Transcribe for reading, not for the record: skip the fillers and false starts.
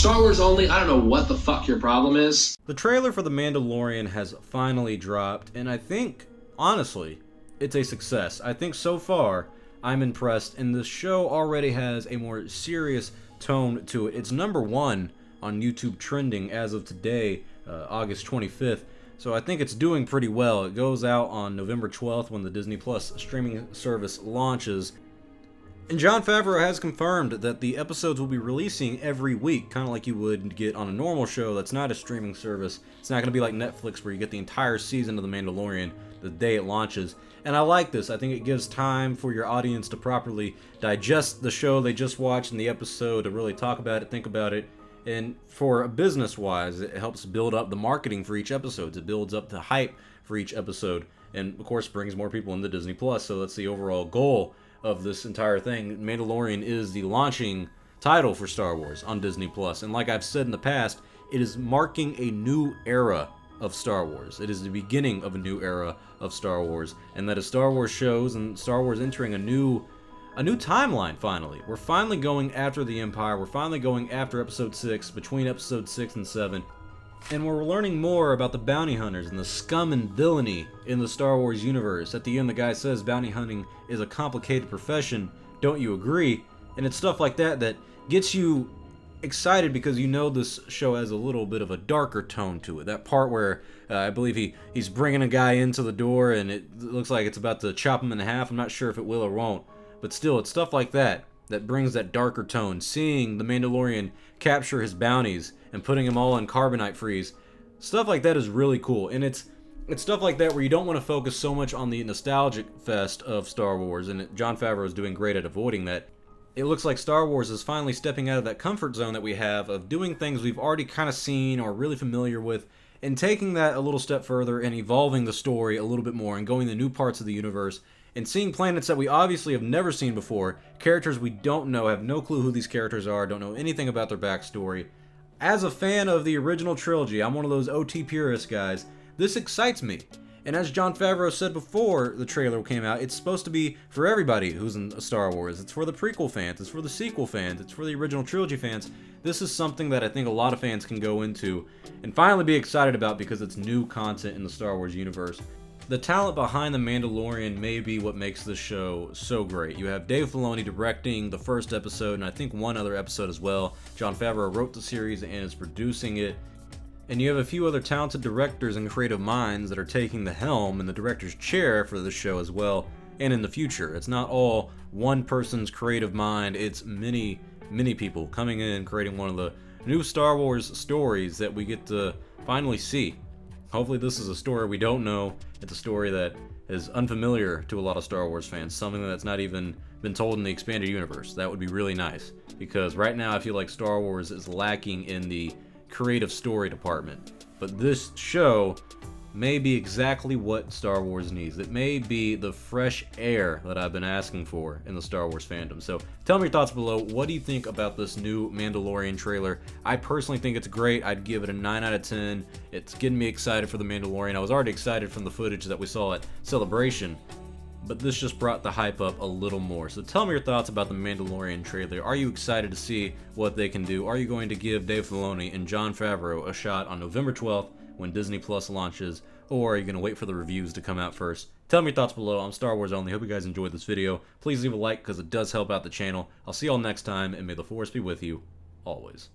Star Wars only, I don't know what the fuck your problem is. The trailer for The Mandalorian has finally dropped, and I think, honestly, it's a success. I think so far, I'm impressed, and the show already has a more serious tone to it. It's #1 on YouTube trending as of today, August 25th. So I think it's doing pretty well. It goes out on November 12th when the Disney Plus streaming service launches. And Jon Favreau has confirmed that the episodes will be releasing every week, kind of like you would get on a normal show that's not a streaming service. It's not going to be like Netflix where you get the entire season of The Mandalorian the day it launches. And I like this. I think it gives time for your audience to properly digest the show they just watched in the episode, to really talk about it, think about it. And for business-wise, it helps build up the marketing for each episode. It builds up the hype for each episode. And, of course, brings more people into Disney Plus. So that's the overall goal of this entire thing. Mandalorian is the launching title for Star Wars on Disney Plus. And like I've said in the past, it is marking a new era of Star Wars. It is the beginning of a new era of Star Wars. And that is Star Wars shows and Star Wars entering a new timeline, finally. We're finally going after the Empire. We're finally going after Episode 6, between Episode 6 and 7. And we're learning more about the bounty hunters and the scum and villainy in the Star Wars universe. At the end, the guy says bounty hunting is a complicated profession. Don't you agree? And it's stuff like that that gets you excited, because you know this show has a little bit of a darker tone to it. That part where I believe he's bringing a guy into the door and it looks like it's about to chop him in half. I'm not sure if it will or won't. But still, it's stuff like that that brings that darker tone. Seeing the Mandalorian capture his bounties and putting them all in carbonite freeze, stuff like that is really cool. And it's stuff like that where you don't want to focus so much on the nostalgic fest of Star Wars, and Jon Favreau is doing great at avoiding that. It looks like Star Wars is finally stepping out of that comfort zone that we have of doing things we've already kind of seen or really familiar with, and taking that a little step further and evolving the story a little bit more and going to new parts of the universe and seeing planets that we obviously have never seen before, characters we don't know, have no clue who these characters are, don't know anything about their backstory. As a fan of the original trilogy, I'm one of those OT purist guys, this excites me. And as Jon Favreau said before the trailer came out, it's supposed to be for everybody who's in Star Wars. It's for the prequel fans, it's for the sequel fans, it's for the original trilogy fans. This is something that I think a lot of fans can go into and finally be excited about, because it's new content in the Star Wars universe. The talent behind The Mandalorian may be what makes this show so great. You have Dave Filoni directing the first episode, and I think one other episode as well. Jon Favreau wrote the series and is producing it. And you have a few other talented directors and creative minds that are taking the helm in the director's chair for this show as well, and in the future. It's not all one person's creative mind, it's many, many people coming in, creating one of the new Star Wars stories that we get to finally see. Hopefully this is a story we don't know. It's a story that is unfamiliar to a lot of Star Wars fans, something that's not even been told in the expanded universe. That would be really nice, because right now I feel like Star Wars is lacking in the creative story department. But this show may be exactly what Star Wars needs. It may be the fresh air that I've been asking for in the Star Wars fandom. So tell me your thoughts below. What do you think about this new Mandalorian trailer? I personally think it's great. I'd give it a 9 out of 10. It's getting me excited for the Mandalorian. I was already excited from the footage that we saw at Celebration, but this just brought the hype up a little more. So tell me your thoughts about the Mandalorian trailer. Are you excited to see what they can do? Are you going to give Dave Filoni and Jon Favreau a shot on November 12th when Disney Plus launches? Or are you going to wait for the reviews to come out first? Tell me your thoughts below. I'm Star Wars Only. Hope you guys enjoyed this video. Please leave a like, because it does help out the channel. I'll see y'all next time, and may the Force be with you always.